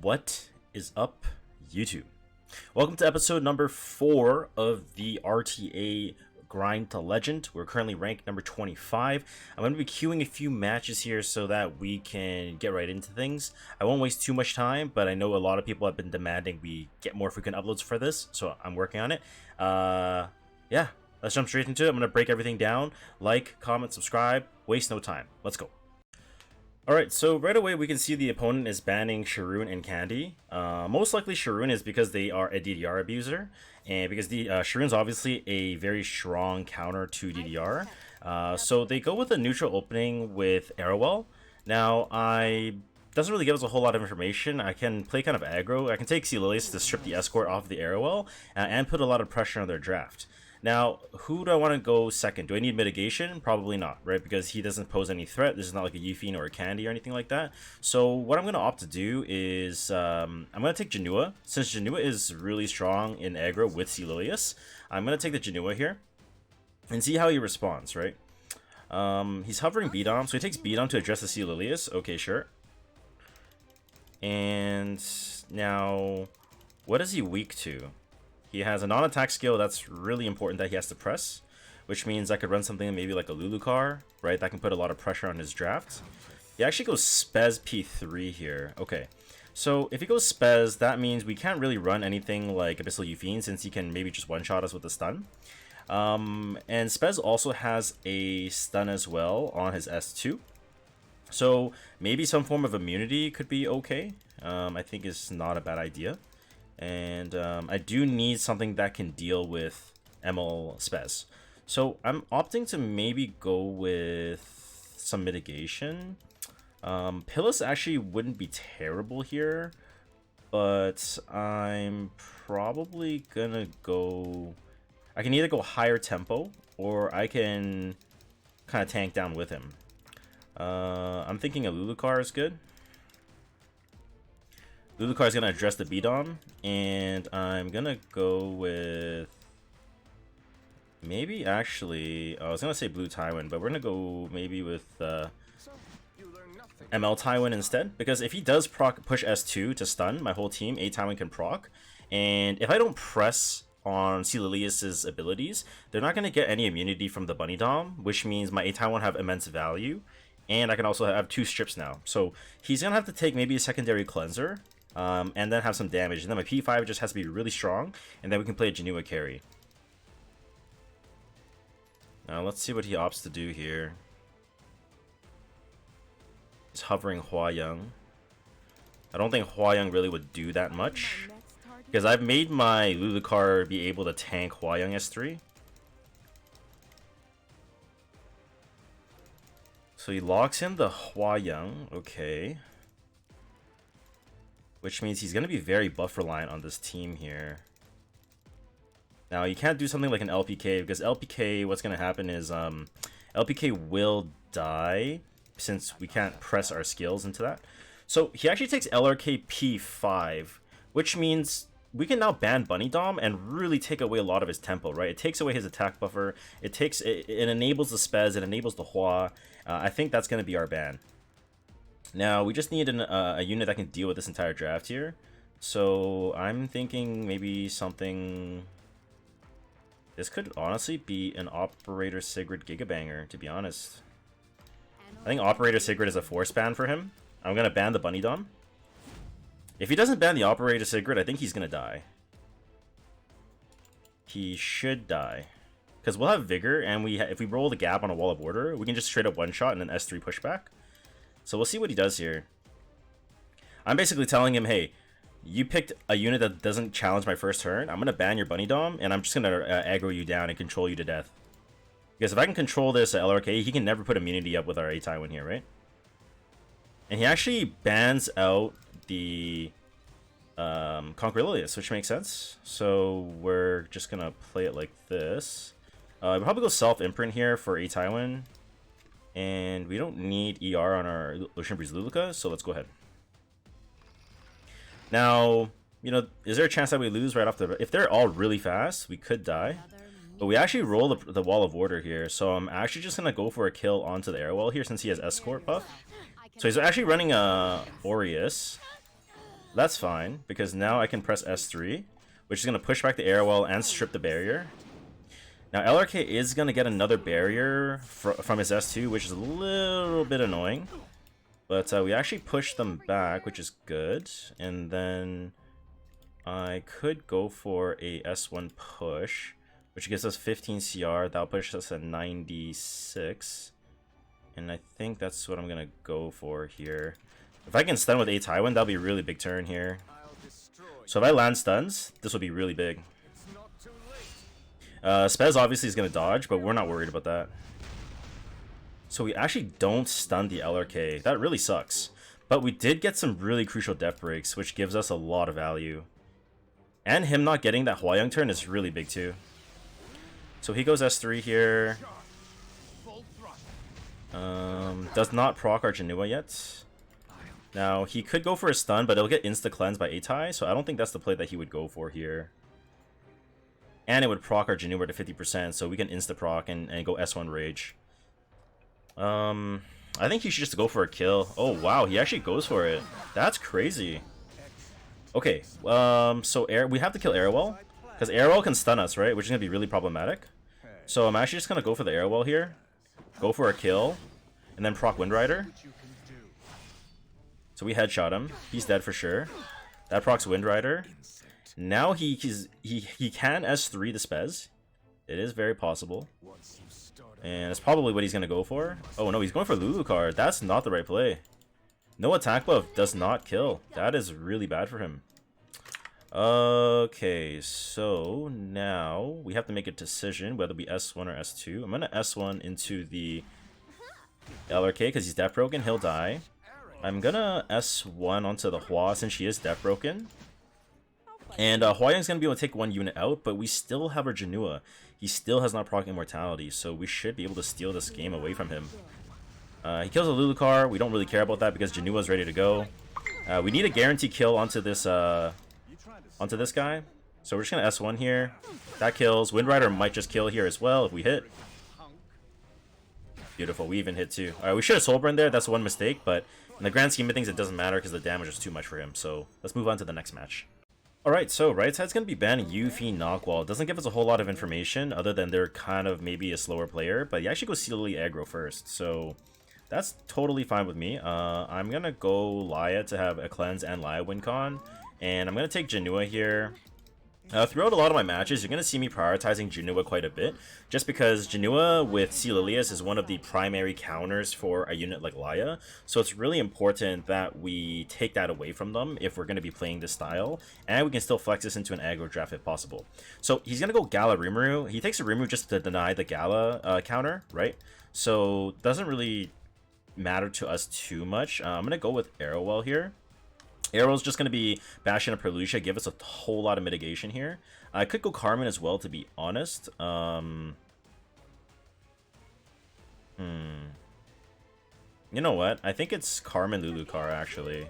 What is up, YouTube? Welcome to episode number 4 of the RTA Grind to Legend. We're currently ranked number 25. I'm going to be queuing a few matches here so that we can get right into things. I won't waste too much time, but I know a lot of people have been demanding we get more frequent uploads for this, so I'm working on it. Yeah, let's jump straight into it. I'm going to break everything down. Like, comment, subscribe. Waste no time. Let's go. Alright, so right away we can see the opponent is banning Sharoon and Candy. Most likely Sharoon is because they are a DDR abuser, and because Sharoon's obviously a very strong counter to DDR. So they go with a neutral opening with Arrowell. Now, doesn't really give us a whole lot of information. I can play kind of aggro. I can take Celilius to strip the escort off the Arrowell and put a lot of pressure on their draft. Now, who do I want to go second? Do I need mitigation? Probably not, right? Because he doesn't pose any threat. This is not like a Yufine or a Candy or anything like that. So what I'm going to opt to do is I'm going to take Janua. Since Janua is really strong in aggro with Celilius, I'm going to take the Janua here and see how he responds, right? He's hovering B-Dom, so he takes B-Dom to address the Celilius. Okay, sure. And now, what is he weak to? He has a non-attack skill that's really important that he has to press, which means I could run something maybe like a Lulucar, right? That can put a lot of pressure on his draft. He actually goes Spez P3 here. Okay, so if he goes Spez, that means we can't really run anything like Abyssal Yufine since he can maybe just one-shot us with a stun. And Spez also has a stun as well on his S2. So maybe some form of immunity could be okay. I think is not a bad idea. And I do need something that can deal with ML Spez. So I'm opting to maybe go with some mitigation. Pillis actually wouldn't be terrible here, but I'm probably gonna go... I can either go higher tempo, or I can kind of tank down with him. I'm thinking a Lulucar is good. Lulucar is going to address the B-Dom, and I'm going to go with... Maybe, actually... I was going to say Blue Tywin, but we're going to go maybe with ML Tywin instead. Because if he does push S2 to stun my whole team, ae-Tywin can proc. And if I don't press on Celilius' abilities, they're not going to get any immunity from the Bunny Dom, which means my ae-Tywin won't have immense value. And I can also have 2 strips now. So he's going to have to take maybe a secondary cleanser. And then have some damage, and then my P5 just has to be really strong, and then we can play a Janua carry. Now let's see what he opts to do here. He's hovering Hua Young. I don't think Hua Young really would do that much, because I've made my Lulucar be able to tank Hua Young S3. So he locks in the Hua Young, okay. Which means he's going to be very buff reliant on this team here. Now, you can't do something like an LPK, because LPK, what's going to happen is LPK will die, since we can't press our skills into that. So, he actually takes LRK P5, which means we can now ban Bunny Dom and really take away a lot of his tempo, right? It takes away his attack buffer, it enables the Spez, it enables the Hua. I think that's going to be our ban. Now, we just need a unit that can deal with this entire draft here. So, I'm thinking maybe something... This could honestly be an Operator Sigrid Gigabanger, to be honest. I think Operator Sigrid is a force ban for him. I'm going to ban the Bunny Dom. If he doesn't ban the Operator Sigrid, I think he's going to die. He should die. Because we'll have Vigor, and if we roll the gap on a Wall of Order, we can just straight up one-shot and then S3 pushback. So we'll see what he does here. I'm basically telling him, hey, you picked a unit that doesn't challenge my first turn. I'm going to ban your Bunny Dom, and I'm just going to aggro you down and control you to death. Because if I can control this LRK, he can never put immunity up with our ae-Tywin here, right? And he actually bans out the Conquerilius, which makes sense. So we're just going to play it like this. We'll probably go self-imprint here for ae-Tywin. And we don't need ER on our Ocean Breeze Luluca, so let's go ahead. Now, you know, is there a chance that we lose right off the... If they're all really fast, we could die. But we actually roll the Wall of Order here, so I'm actually just going to go for a kill onto the Airwell here since he has Escort buff. So he's actually running a Aureus. That's fine, because now I can press S3, which is going to push back the air wall and strip the barrier. Now LRK is going to get another barrier from his S2, which is a little bit annoying. But we actually pushed them back, which is good. And then I could go for a S1 push, which gives us 15 CR. That'll push us at 96. And I think that's what I'm going to go for here. If I can stun with a Taiwan, that'll be a really big turn here. So if I land stuns, this will be really big. Spez obviously is going to dodge, but we're not worried about that. So we actually don't stun the LRK. That really sucks. But we did get some really crucial death breaks, which gives us a lot of value. And him not getting that Hwa Young turn is really big too. So he goes S3 here. Does not proc our Janua yet. Now, he could go for a stun, but it'll get insta-cleansed by Atai, so I don't think that's the play that he would go for here. And it would proc our Janua to 50%, so we can insta-proc and go S1 Rage. I think he should just go for a kill. Oh, wow, he actually goes for it. That's crazy. Okay, so we have to kill Airwell, because Airwell can stun us, right? Which is going to be really problematic. So I'm actually just going to go for the Airwell here. Go for a kill, and then proc Windrider. So we headshot him. He's dead for sure. That procs Windrider. Now he can S3 the Spez. It is very possible. And it's probably what he's going to go for. Oh no, he's going for Lulucar. That's not the right play. No attack buff does not kill. That is really bad for him. Okay, so now we have to make a decision whether we S1 or S2. I'm going to S1 into the LRK because he's death broken. He'll die. I'm going to S1 onto the Hwa since she is death broken. And Hwa Young's going to be able to take one unit out, but we still have our Janua. He still has not proc Immortality, so we should be able to steal this game away from him. He kills a Lulucar. We don't really care about that because Janua's ready to go. We need a guarantee kill onto this guy. So we're just going to S1 here. That kills. Windrider might just kill here as well if we hit. Beautiful. We even hit too. Alright, we should have Soulburn there. That's one mistake, but in the grand scheme of things, it doesn't matter because the damage is too much for him. So let's move on to the next match. Alright, so right side's going to be banning Yuffie Knockwall. It doesn't give us a whole lot of information other than they're kind of maybe a slower player, but he actually goes Sealy aggro first, so that's totally fine with me. I'm going to go Laya to have a cleanse and Laya win con, and I'm going to take Janua here. Throughout a lot of my matches, you're going to see me prioritizing Janua quite a bit, just because Janua with Sealilius is one of the primary counters for a unit like Laya, so it's really important that we take that away from them if we're going to be playing this style, and we can still flex this into an aggro draft if possible. So he's going to go Gala Rimuru. He takes a Rimuru just to deny the Gala counter, right? So it doesn't really matter to us too much. I'm going to go with Arrowwell here. Arrow's just going to be bashing a Perlucia, give us a whole lot of mitigation here. I could go Carmen as well, to be honest. You know what? I think it's Carmen Lulucar, actually.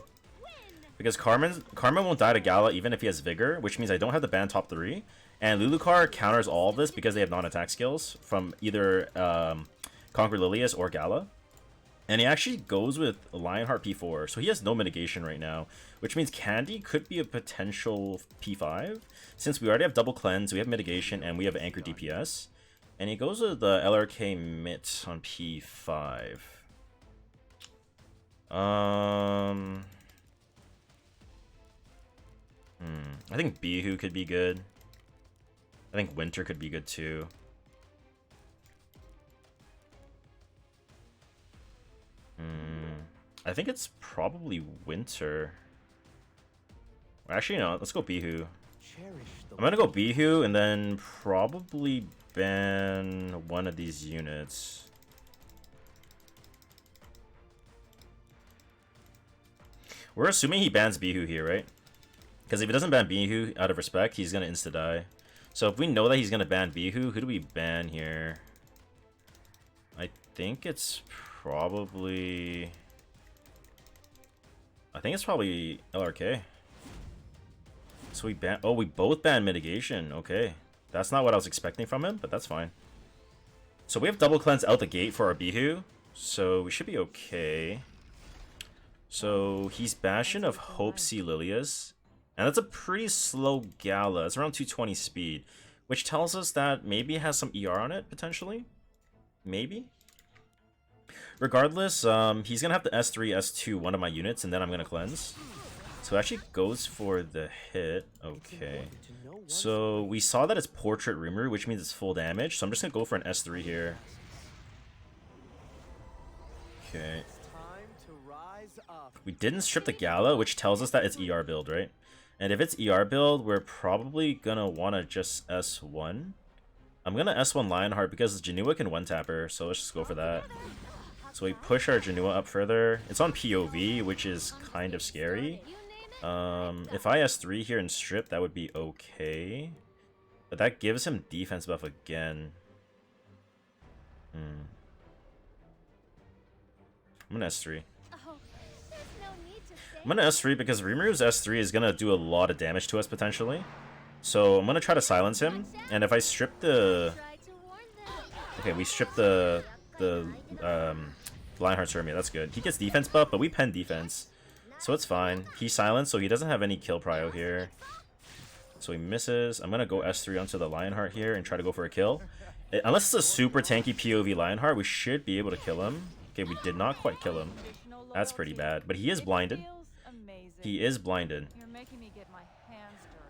Because Carmen won't die to Gala even if he has Vigor, which means I don't have to ban top 3. And Lulucar counters all of this because they have non-attack skills from either Conquer Lilius or Gala. And he actually goes with Lionheart P4, so he has no mitigation right now, which means Candy could be a potential P5, since we already have double cleanse, we have mitigation, and we have anchor DPS. And he goes with the LRK Mitt on P5. I think Bihu could be good. I think Winter could be good too. I think it's probably Winter. Actually, no. Let's go Bihu. I'm gonna go Bihu and then probably ban one of these units. We're assuming he bans Bihu here, right? Because if he doesn't ban Bihu out of respect, he's gonna insta-die. So if we know that he's gonna ban Bihu, who do we ban here? I think it's probably... I think it's probably LRK. So we ban... Oh, we both ban mitigation. Okay. That's not what I was expecting from him, but that's fine. So we have double cleanse out the gate for our Bihu. So we should be okay. So he's Bastion of Hope Sea Lilias. And that's a pretty slow Gala. It's around 220 speed. Which tells us that maybe it has some ER on it, potentially? Maybe? Regardless, he's gonna have to S3, S2 one of my units, and then I'm gonna cleanse. So it actually goes for the hit. Okay. So we saw that it's Portrait Rimuru, which means it's full damage. So I'm just gonna go for an S3 here. Okay. We didn't strip the Gala, which tells us that it's ER build, right? And if it's ER build, we're probably gonna wanna just S1. I'm gonna S1 Lionheart because Janua can one-tap her, so let's just go for that. So we push our Janua up further. It's on POV, which is kind of scary. If I S3 here and strip, that would be okay. But that gives him defense buff again. I'm gonna S3. I'm gonna S3 because Rimuru's S3 is gonna do a lot of damage to us potentially. So I'm gonna try to silence him, and if I strip the... Okay, we strip the Lionheart Hermia, that's good. He gets defense buff, but we pen defense. So it's fine. He's silenced, so he doesn't have any kill prio here. So he misses. I'm gonna go S3 onto the Lionheart here and try to go for a kill. Unless it's a super tanky POV Lionheart, we should be able to kill him. Okay, we did not quite kill him. That's pretty bad. But he is blinded. He is blinded.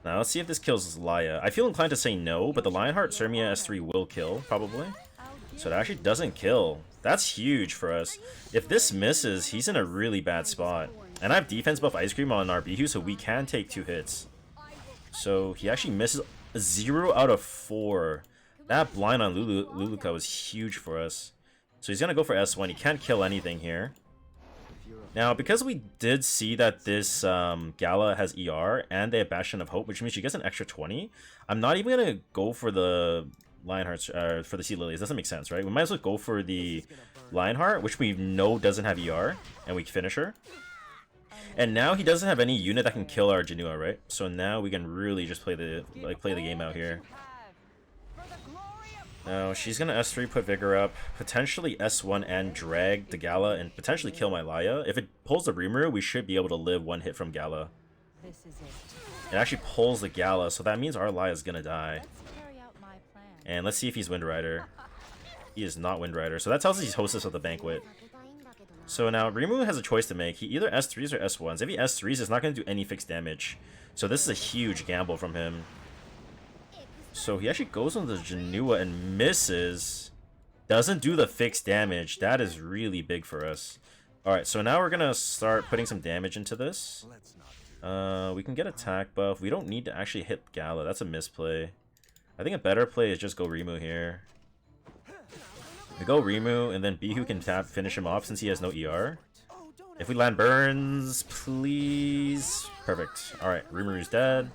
Now let's see if this kills Laya. I feel inclined to say no, but the Lionheart Sermia S3 will kill, probably. So it actually doesn't kill. That's huge for us. If this misses, he's in a really bad spot. And I have defense buff Ice Cream on our Bihu, so we can take 2 hits. So he actually misses 0 out of 4. That blind on Luluka was huge for us. So he's gonna go for S1. He can't kill anything here. Now, because we did see that this Gala has ER and they have Bastion of Hope, which means she gets an extra 20, I'm not even gonna go for the Lionhearts, for the Sea Lilies. Doesn't make sense, right? We might as well go for the Lionheart, which we know doesn't have ER, and we finish her. And now he doesn't have any unit that can kill our Janua, right? So now we can really just play the game out here. Now she's gonna S3, put Vigor up, potentially S1 and drag the Gala, and potentially kill my Laya. If it pulls the Rimuru, we should be able to live 1 hit from Gala. It actually pulls the Gala, so that means our Laya is gonna die. And let's see if he's Wind Rider. He is not Wind Rider, so that tells us he's Hostess of the Banquet. So now Rimuru has a choice to make. He either S3s or S1s. If he S3s, it's not going to do any fixed damage. So this is a huge gamble from him. So he actually goes on the Janua and misses. Doesn't do the fixed damage. That is really big for us. Alright, so now we're going to start putting some damage into this. We can get attack buff. We don't need to actually hit Gala. That's a misplay. I think a better play is just go Rimu here. We go Rimu, and then Bihu can finish him off since he has no ER. If we land Burns, please. Perfect. Alright, Rimuru's dead.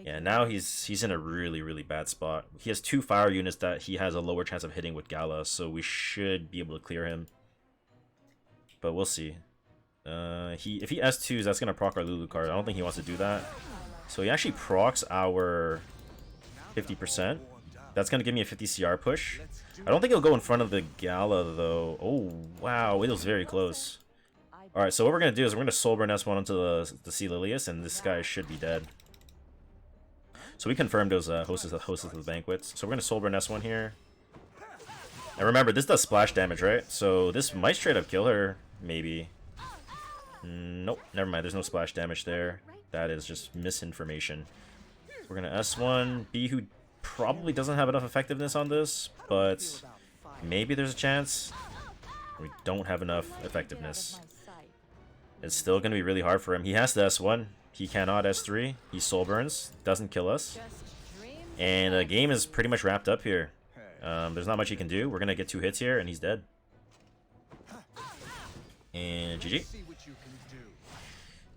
Yeah, now he's in a really, really bad spot. He has 2 fire units that he has a lower chance of hitting with Gala, so we should be able to clear him. But we'll see. If he S2s, that's going to proc our Lulu card. I don't think he wants to do that. So he actually procs our 50%. That's going to give me a 50 CR push. I don't think he'll go in front of the Gala, though. Oh, wow. It was very close. Alright, so what we're going to do is we're going to Soulburn S1 onto the Sea Lilius, and this guy should be dead. So we confirmed those hostess of the banquets. So we're going to Soulburn S1 here. And remember, this does splash damage, right? So this might straight up kill her, maybe. Nope, never mind. There's no splash damage there. That is just misinformation. We're going to S1. Bihu probably doesn't have enough effectiveness on this, but maybe there's a chance. We don't have enough effectiveness. It's still going to be really hard for him. He has to S1. He cannot S3. He soul burns. Doesn't kill us. And the game is pretty much wrapped up here. There's not much he can do. We're going to get 2 hits here, and he's dead. And GG.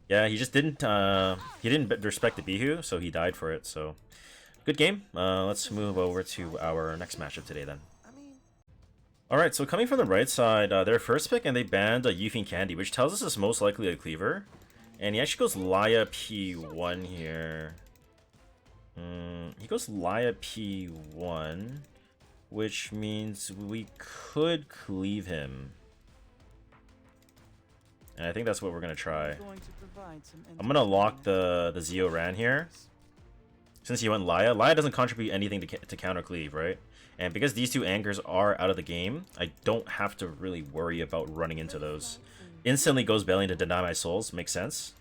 Yeah, he just didn't respect the Bihu, so he died for it. So good game. Let's move over to our next matchup today then. Alright, so coming from the right side, their first pick, and they banned a Yuffie Candy, which tells us it's most likely a cleaver. And he actually goes Laya P1 here. He goes Laya P1, which means we could cleave him. And I think that's what we're going to try. I'm going to lock the Zeo Ran here. Since he went Laya. Laya doesn't contribute anything to counter cleave, right? And because these two anchors are out of the game, I don't have to really worry about running into those. Instantly goes Bellion to deny my souls. Makes sense.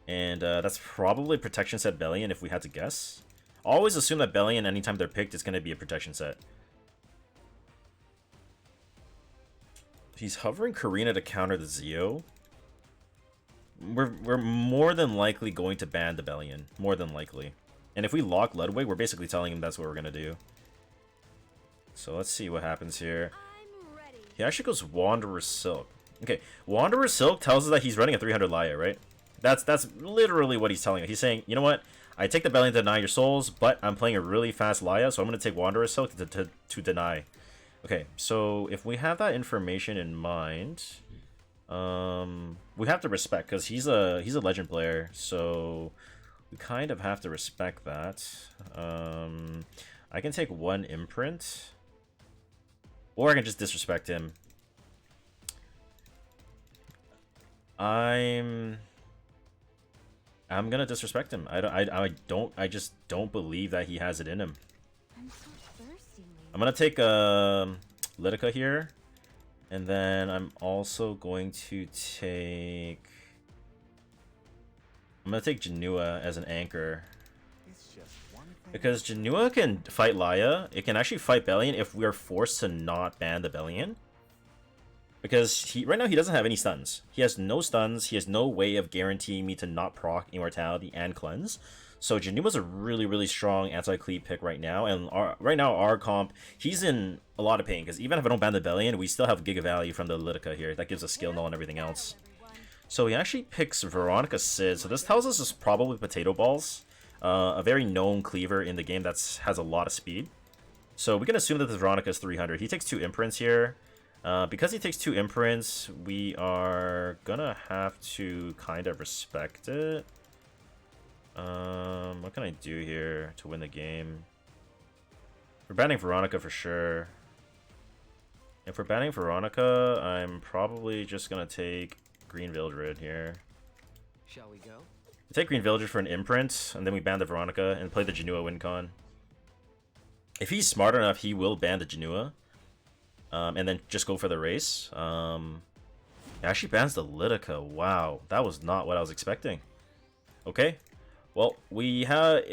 And that's probably protection set Bellion if we had to guess. Always assume that Bellion, anytime they're picked, it's going to be a protection set. He's hovering Karina to counter the Zeo. We're more than likely going to ban the Bellion. More than likely. And if we lock Ludwig, we're basically telling him that's what we're going to do. So let's see what happens here. He actually goes Wanderer Silk. Okay, Wanderer Silk tells us that he's running a 300 Laya, right? That's literally what he's telling us. He's saying, you know what? I take the Bellion to deny your souls, but I'm playing a really fast Laya, so I'm going to take Wanderer Silk to deny. Okay, so if we have that information in mind, we have to respect, because he's a legend player, so we kind of have to respect that. I can take one imprint, or I can just disrespect him. I'm gonna disrespect him. I just don't believe that he has it in him. I'm gonna take Lidica here, and then I'm also going to take. I'm gonna take Janua as an anchor. Because Janua can fight Laya, it can actually fight Bellion if we are forced to not ban the Bellion. Because right now he doesn't have any stuns. He has no stuns, he has no way of guaranteeing me to not proc Immortality and Cleanse. So Janua's a really, really strong anti-cleave pick right now. And right now our comp, he's in a lot of pain. Because even if I don't ban the Bellion, we still have Giga Value from the Lidica here. That gives us skill null and everything else. So he actually picks Veronica Sid. So this tells us it's probably Potato Balls. A very known cleaver in the game that has a lot of speed. So we can assume that the Veronica is 300. He takes 2 imprints here. Because he takes 2 imprints, we are gonna have to kind of respect it. What can I do here to win the game? We're banning Veronica for sure. If we're banning Veronica, I'm probably just gonna take Green Vildred here. Shall we go? We take Green Vildred for an imprint, and then we ban the Veronica and play the Janua win con. If he's smart enough, he will ban the Janua. And then just go for the race. He actually bans the Lidica. Wow, that was not what I was expecting. Okay, well, we have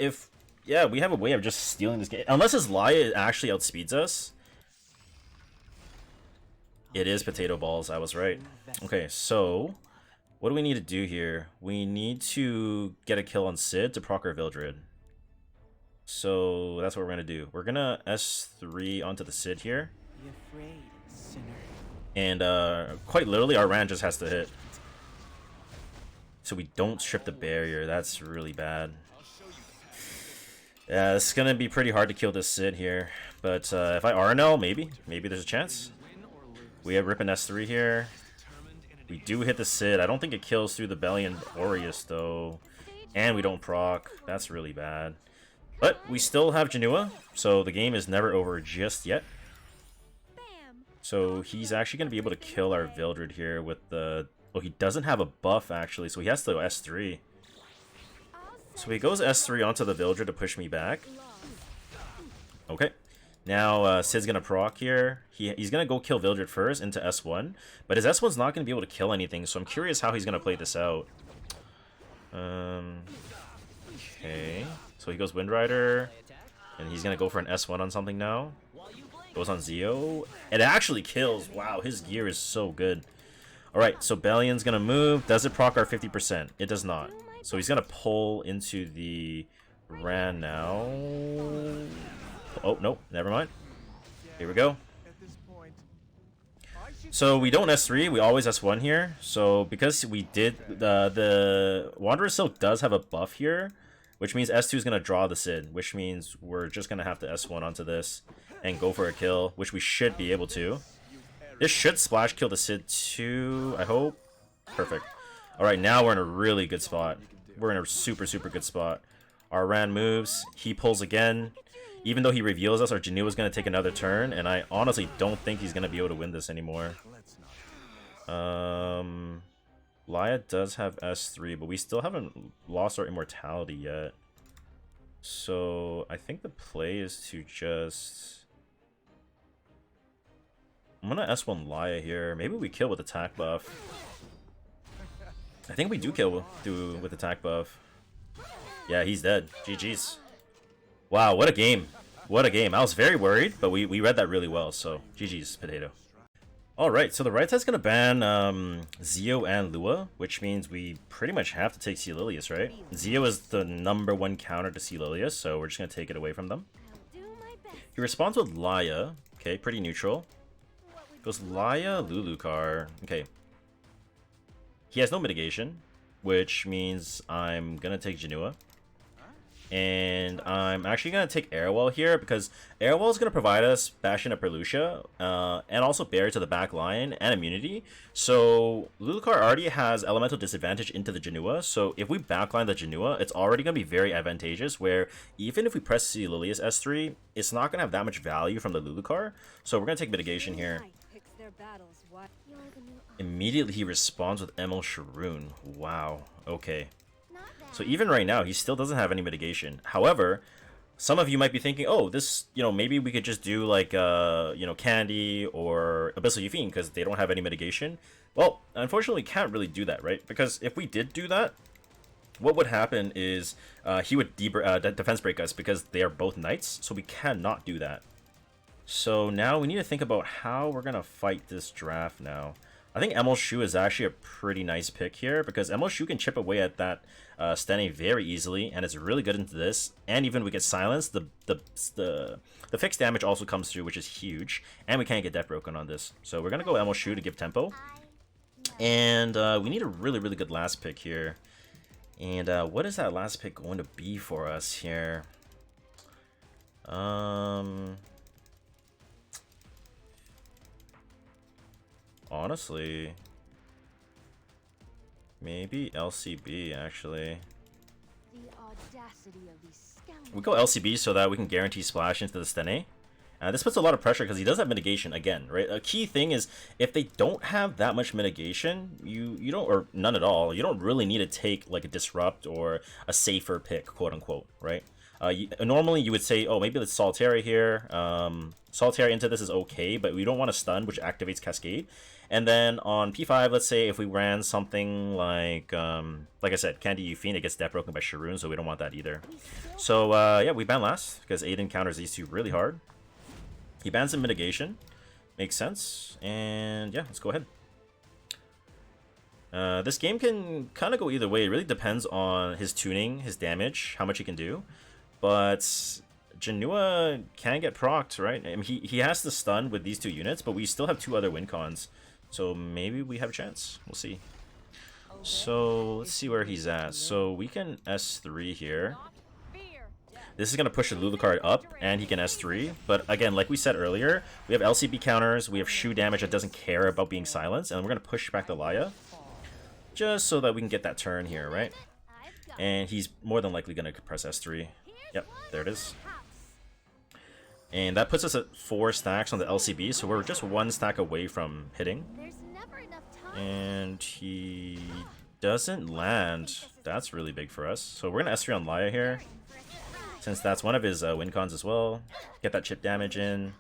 we have a way of just stealing this game. Unless his Laya actually outspeeds us. It is Potato Balls, I was right. Okay, so what do we need to do here? We need to get a kill on Sid to proc our Vildred. So that's what we're gonna do. We're gonna S3 onto the Sid here. Be afraid, sinner. And quite literally our Ran just has to hit. So we don't strip the barrier. That's really bad. Yeah, it's gonna be pretty hard to kill this Sid here. But if I RNL, maybe there's a chance. We have Rip and S3 here. We do hit the Sid. I don't think it kills through the Bellion Aureus though. And we don't proc. That's really bad. But we still have Janua, so the game is never over just yet. So he's actually going to be able to kill our Vildred here with the... Oh, he doesn't have a buff actually, so he has to go S3. So he goes S3 onto the Vildred to push me back. Okay. Now Sid's going to proc here. He's going to go kill Vildred first into S1. But his S1's not going to be able to kill anything, so I'm curious how he's going to play this out. Okay. So he goes Windrider. And he's going to go for an S1 on something now. Goes on Zeo. It actually kills. Wow, his gear is so good. Alright, so Bellion's going to move. Does it proc our 50%? It does not. So he's going to pull into the Ran now. Oh, no. Never mind. Here we go. So we don't S3. We always S1 here. So because we did... The Wanderer Silk does have a buff here. Which means S2 is going to draw the Sid. Which means we're just going to have to S1 onto this. And go for a kill. Which we should be able to. This should splash kill the Sid too, I hope. Perfect. Alright, now we're in a really good spot. We're in a super, super good spot. Our Ran moves. He pulls again. Even though he reveals us, our Janua is going to take another turn. And I honestly don't think he's going to be able to win this anymore. Laya does have S3, but we still haven't lost our immortality yet. So I think the play is to just... I'm gonna S1 Laya here. Maybe we kill with attack buff. I think we do kill with attack buff. Yeah, he's dead. GG's. Wow, what a game. What a game. I was very worried, but we read that really well, so GG's, Potato. Alright, so the right side's gonna ban Zio and Lua, which means we pretty much have to take Sealilius, right? Zio is the #1 counter to Sealilius, so we're just gonna take it away from them. He responds with Laya. Okay, pretty neutral. Goes Laya, Lulucar. Okay. He has no mitigation, which means I'm gonna take Janua. And I'm actually going to take Airwell here because Airwell is going to provide us Bastion Upper Lucia and also Barrier to the back line and immunity. So Lulucar already has elemental disadvantage into the Janua. So if we backline the Janua, it's already going to be very advantageous where even if we press Sealilius S3, it's not going to have that much value from the Lulucar. So we're going to take mitigation here. Immediately he responds with Emil Sharoon. Wow. Okay. So even right now, he still doesn't have any mitigation. However, some of you might be thinking, oh, this, maybe we could just do like, Candy or Abyssal Yufine because they don't have any mitigation. Well, unfortunately, can't really do that, right? Because if we did do that, what would happen is he would defense break us because they are both knights, so we cannot do that. So now we need to think about how we're going to fight this draft now. I think Emil Shu is actually a pretty nice pick here because Emil Shu can chip away at that Stene very easily and it's really good into this. And even if we get silenced, the fixed damage also comes through, which is huge. And we can't get death broken on this. So we're going to go Emil Shu to give tempo. And we need a really, really good last pick here. And what is that last pick going to be for us here? Honestly, maybe LCB, actually. We go LCB so that we can guarantee splash into the Stene. This puts a lot of pressure because he does have mitigation again, right? A key thing is if they don't have that much mitigation, you don't, or none at all, you don't really need to take like a disrupt or a safer pick, quote unquote, right? Normally you would say, oh, maybe let's Solitaire here. Solitaire into this is okay, but we don't want to stun, which activates Cascade. And then on P5, let's say if we ran something like I said, Candy Yufine, it gets death broken by Sharoon, so we don't want that either. So yeah, we ban last because Aiden counters these two really hard. He bans in mitigation, makes sense, and yeah, let's go ahead. This game can kind of go either way. It really depends on his tuning, his damage, how much he can do. But Janua can get procced, right? I mean, he has to stun with these two units, but we still have two other win cons. So maybe we have a chance. We'll see. So let's see where he's at. So we can S3 here. This is going to push the Lulucard up, and he can S3. But again, like we said earlier, we have LCB counters, we have Shu damage that doesn't care about being silenced, and we're going to push back the Laya. Just so that we can get that turn here, right? And he's more than likely going to press S3. Yep, there it is. And that puts us at 4 stacks on the LCB, so we're just 1 stack away from hitting. And he doesn't land. That's really big for us. So we're going to S3 on Laya here, since that's one of his win cons as well. Get that chip damage in.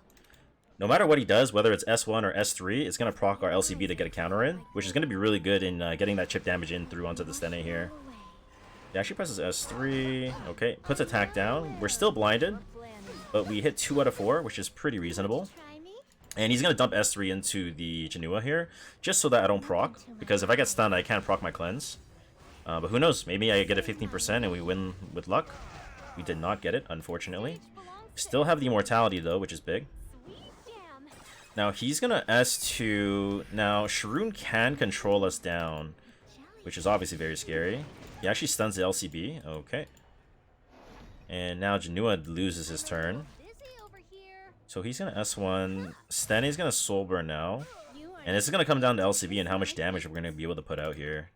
No matter what he does, whether it's S1 or S3, it's going to proc our LCB to get a counter in, which is going to be really good in getting that chip damage in through onto the Stene here. He actually presses S3. Okay, puts attack down. We're still blinded, but we hit 2 out of 4, which is pretty reasonable. And he's going to dump S3 into the Janua here, just so that I don't proc, because if I get stunned, I can't proc my cleanse. But who knows, maybe I get a 15% and we win with luck. We did not get it, unfortunately. Still have the immortality though, which is big. Now he's going to S2. Now Sharoon can control us down, which is obviously very scary. He actually stuns the LCB. Okay. And now Janua loses his turn. So he's going to S1. Stene's going to Soul Burn now. And this is going to come down to LCB and how much damage we're going to be able to put out here.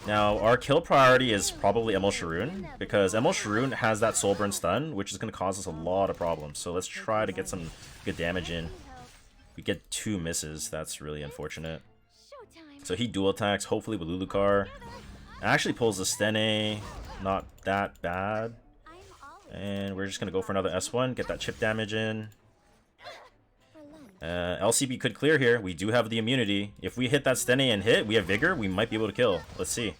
Now, our kill priority is probably Emil Sharoon, because Emil Sharoon has that Soul Burn stun, which is going to cause us a lot of problems. So let's try to get some good damage in. We get 2 misses. That's really unfortunate. Showtime. So he dual attacks, hopefully with Lulucar. Actually pulls the Stene. Not that bad. I'm always And we're just going to go for another S1. Get that chip damage in. for lunch. LCB could clear here. We do have the immunity. If we hit that Stene and hit, we have Vigor. We might be able to kill. Let's see.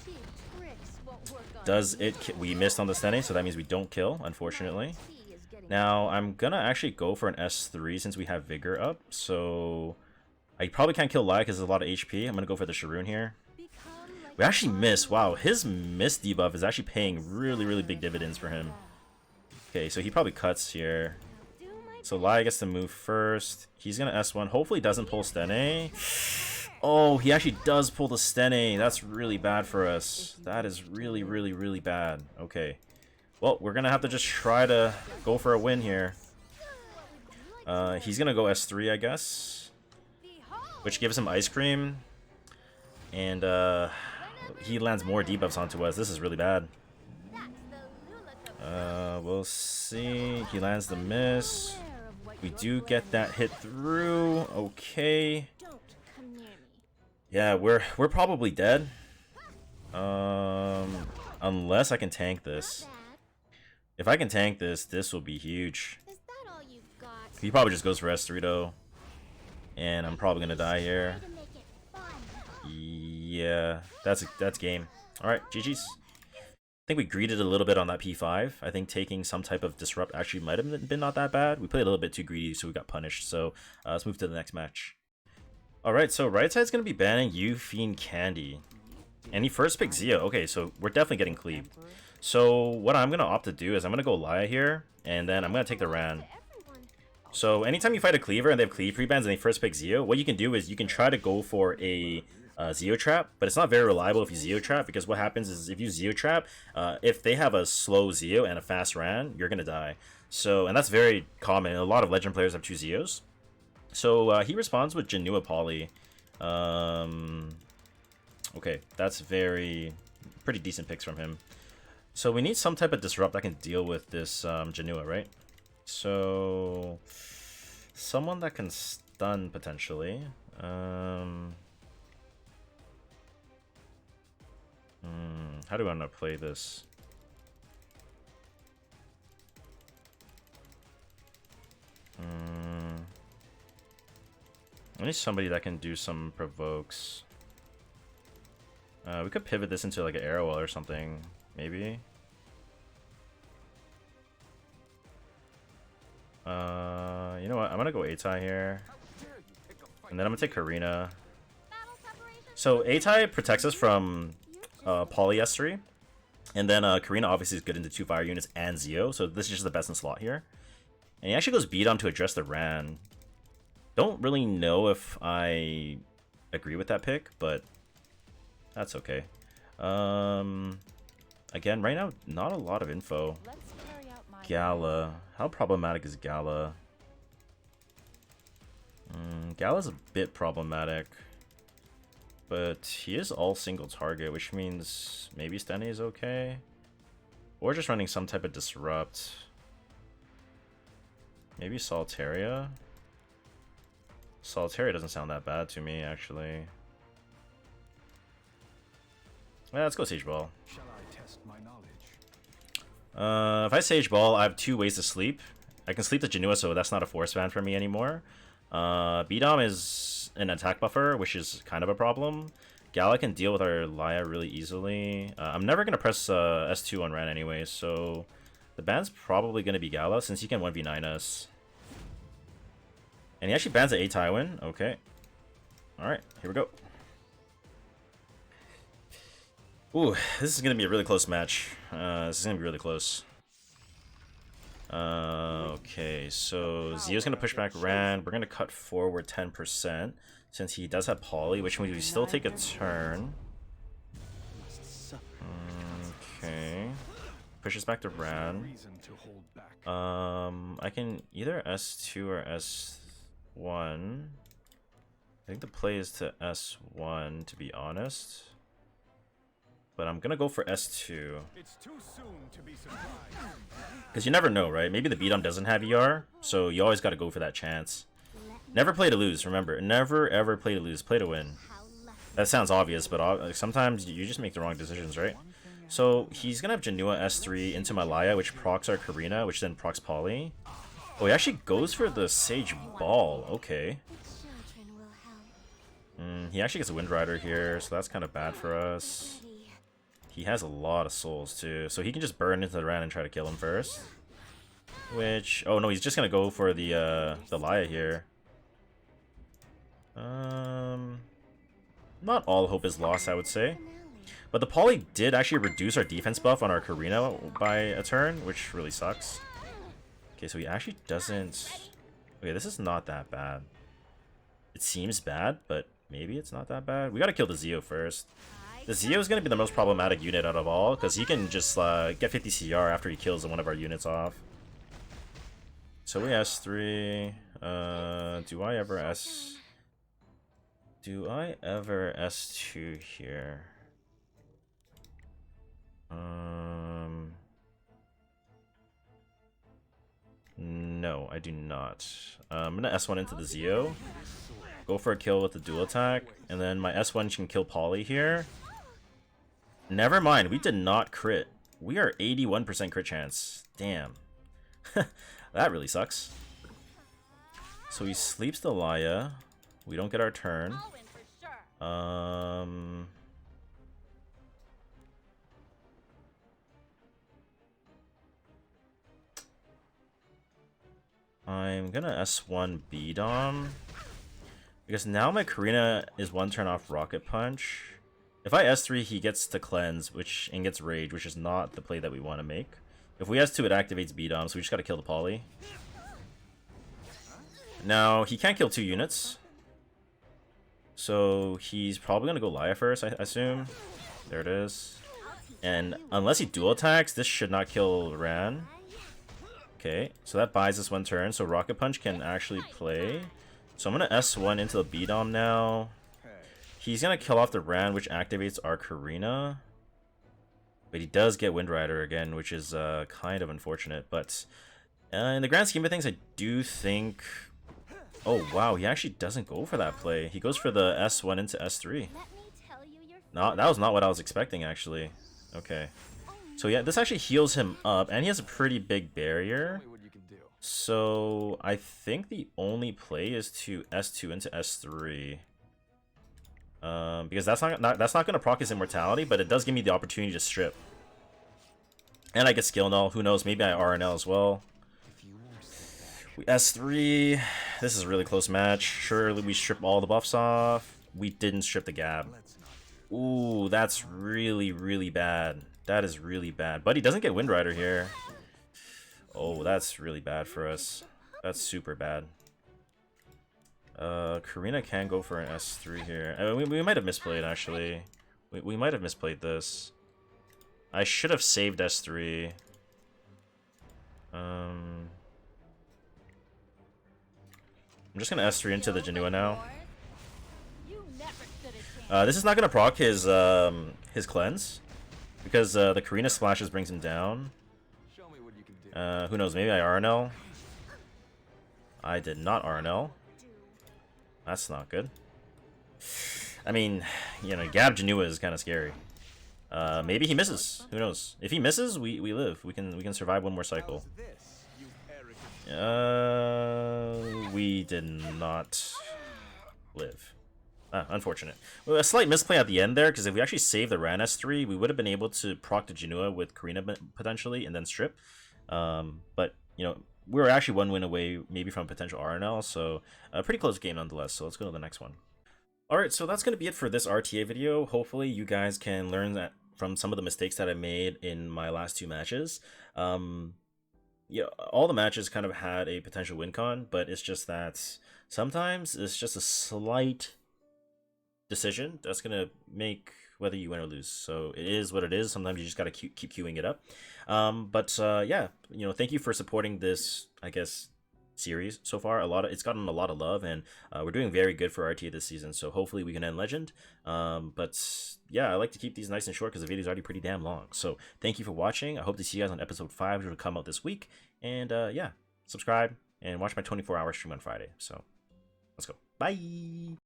Cheap tricks won't work on Does me. it... We missed on the Stene, so that means we don't kill, unfortunately. Tea is getting Now, I'm gonna actually go for an S3 since we have Vigor up, so... I probably can't kill Lai because there's a lot of HP. I'm gonna go for the Sharoon here. become like We actually miss. Wow, his miss debuff is actually paying really big dividends for him. Okay, so he probably cuts here. do my So Lai gets to move first. He's gonna S1. Hopefully doesn't pull Stene. Oh, he actually does pull the Stene. That's really bad for us. That is really bad. Okay. Well, we're gonna have to just try to go for a win here. He's gonna go S3, I guess, which gives him Ice Cream, and he lands more debuffs onto us. This is really bad. that's the Lula We'll see. He lands the miss. aware of what We you're do going get that hit through. Okay. Don't come near me. Yeah, we're probably dead. Unless I can tank this. Bad. If I can tank this, this will be huge. Is that all you've got? He probably just goes for S3 though. And I'm probably gonna die here. Way to make it fun. Yeah, that's game. Alright, GG's. I think we greeded a little bit on that P5. I think taking some type of disrupt actually might have been not that bad. We played a little bit too greedy, so we got punished. So let's move to the next match. Alright, so right side's gonna be banning Fiend Candy. And he first picked Zio. Okay, so we're definitely getting cleaved. So what I'm gonna opt to do is I'm gonna go Laya here, and then I'm gonna take the Ran. Everyone. So anytime you fight a cleaver and they have cleave prebans and they first pick Zio, what you can do is you can try to go for a Zio trap, but it's not very reliable if you Zio trap, because what happens is if you Zio trap, if they have a slow Zio and a fast Ran, you're gonna die. So, and that's very common. A lot of legend players have 2 Zios. So he responds with Janua Poly. Okay, that's pretty decent picks from him. So we need some type of disrupt that can deal with this Janua, right? So someone that can stun potentially. How do I want to play this? I need somebody that can do some provokes. We could pivot this into like an arrow wall or something, maybe. You know what? I'm gonna go Atai here, and then I'm gonna take Karina. Battle preparation. So Atai protects us from Poly S3, and then Karina obviously is good into 2 fire units and Zio, so this is just the best in slot here. And he actually goes beat on to address the Ran. Don't really know if I agree with that pick, but that's okay. Again, right now, not a lot of info. Let's carry out my Gala. How problematic is Gala? Gala's a bit problematic. But he is all single target, which means maybe Stene is okay. Or just running some type of disrupt. Maybe Solitaria? Solitaria doesn't sound that bad to me, actually. Yeah, let's go Sage Ball. Shall I test my knowledge? If I Sage Ball, I have 2 ways to sleep. I can sleep the Janua, so that's not a force ban for me anymore. B-Dom is an attack buffer, which is kind of a problem. Gala can deal with our Laya really easily. I'm never going to press S2 on Ran anyway, so the ban's probably going to be Gala, since he can 1v9 us. And he actually bans an A-Tywin. Okay. Alright, here we go. Ooh, this is going to be a really close match. This is going to be really close. Okay, so Zio's going to push back Ran. We're going to cut forward 10%, since he does have Poly, which means we still take a turn. Okay. Pushes back to Ran. Reason to hold back. I can either S2 or S1. I think the play is to S1, to be honest. But I'm gonna go for S2. It's too soon to be surprised. Because you never know, right? Maybe the B-Dom doesn't have ER, so you always gotta go for that chance. Let Never play to lose, remember. Never ever play to lose, play to win. How lucky. That sounds obvious, but sometimes you just make the wrong decisions, right? So he's gonna have Janua S3 into my Laya, which procs our Karina, which then procs Polly. Oh, he actually goes for the Sage Ball. Okay. The children will help. He actually gets a Wind Rider here, so that's kind of bad for us. Ready. He has a lot of souls too, so he can just burn into the Ran and try to kill him first. Which, oh no, he's just gonna go for the Laya here. Not all hope is lost, I would say. But the Poly did actually reduce our defense buff on our Karina by a turn, which really sucks. Okay, so he actually doesn't... Okay, this is not that bad. It seems bad, but maybe it's not that bad. We gotta kill the Zeo first. The Zeo is gonna be the most problematic unit out of all, because he can just get 50 CR after he kills one of our units off. So we S3. Do I ever S2 here? No, I do not. I'm gonna S1 into the Zeo. Go for a kill with the dual attack, and then my S1 can kill Polly here. Never mind, we did not crit. We are 81% crit chance. Damn. That really sucks. So he sleeps the Laya. We don't get our turn. I'll win for sure. I'm gonna S1 B-Dom. Because now my Karina is one turn off Rocket Punch. If I S3, he gets to cleanse, and gets Rage, which is not the play that we want to make. If we S2, it activates B-Dom, so we just gotta kill the Poly. Now, he can't kill 2 units. So he's probably gonna go Laya first, I assume. There it is. And unless he dual attacks, this should not kill Ran. Okay, so that buys us 1 turn, so Rocket Punch can actually play. So I'm gonna S1 into the B-Dom now. He's gonna kill off the Ran, which activates our Karina. But he does get Wind Rider again, which is kind of unfortunate. But in the grand scheme of things, I do think... Oh wow, he actually doesn't go for that play. He goes for the S1 into S3. Let me tell you your No, that was not what I was expecting, actually. Okay. So yeah, this actually heals him up, and he has a pretty big barrier. So I think the only play is to S2 into S3. Because that's not gonna proc his immortality, but it does give me the opportunity to strip. And I get skill null. Who knows? Maybe I RNL as well. We S3. This is a really close match. Surely we strip all the buffs off. We didn't strip the Gab. Ooh, that's really, really bad. That is really bad. But he doesn't get Wind Rider here. Oh, that's really bad for us. That's super bad. Karina can go for an S3 here. I mean, we might have misplayed, actually. We might have misplayed this. I should have saved S3. I'm just gonna S3 into the Janua now. You never stood a chance. This is not gonna proc his cleanse. Because the Karina splashes brings him down. Who knows, maybe I RNL. I did not RNL. That's not good. I mean, you know, Gab Janua is kind of scary. Maybe he misses. Who knows? If he misses, we live. We can survive 1 more cycle. We did not live. Unfortunate. Well, a slight misplay at the end there, because if we actually saved the Ran S3, we would have been able to proc the Janua with Karina potentially, and then strip. But, you know, we were actually 1 win away maybe from potential RNL, so a pretty close game nonetheless. So let's go to the next one. Alright, so that's going to be it for this RTA video. Hopefully you guys can learn that from some of the mistakes that I made in my last 2 matches. Yeah, all the matches kind of had a potential win con, but it's just that sometimes it's just a slight decision that's going to make whether you win or lose. So it is what it is. Sometimes you just got to keep queuing it up. Yeah, you know, thank you for supporting this, I guess, series so far. It's gotten a lot of love, and we're doing very good for RTA this season, so hopefully we can end Legend. But yeah, I like to keep these nice and short because the video's already pretty damn long. So thank you for watching. I hope to see you guys on episode 5, which will come out this week. And yeah, subscribe and watch my 24-hour stream on Friday. So Let's go. Bye.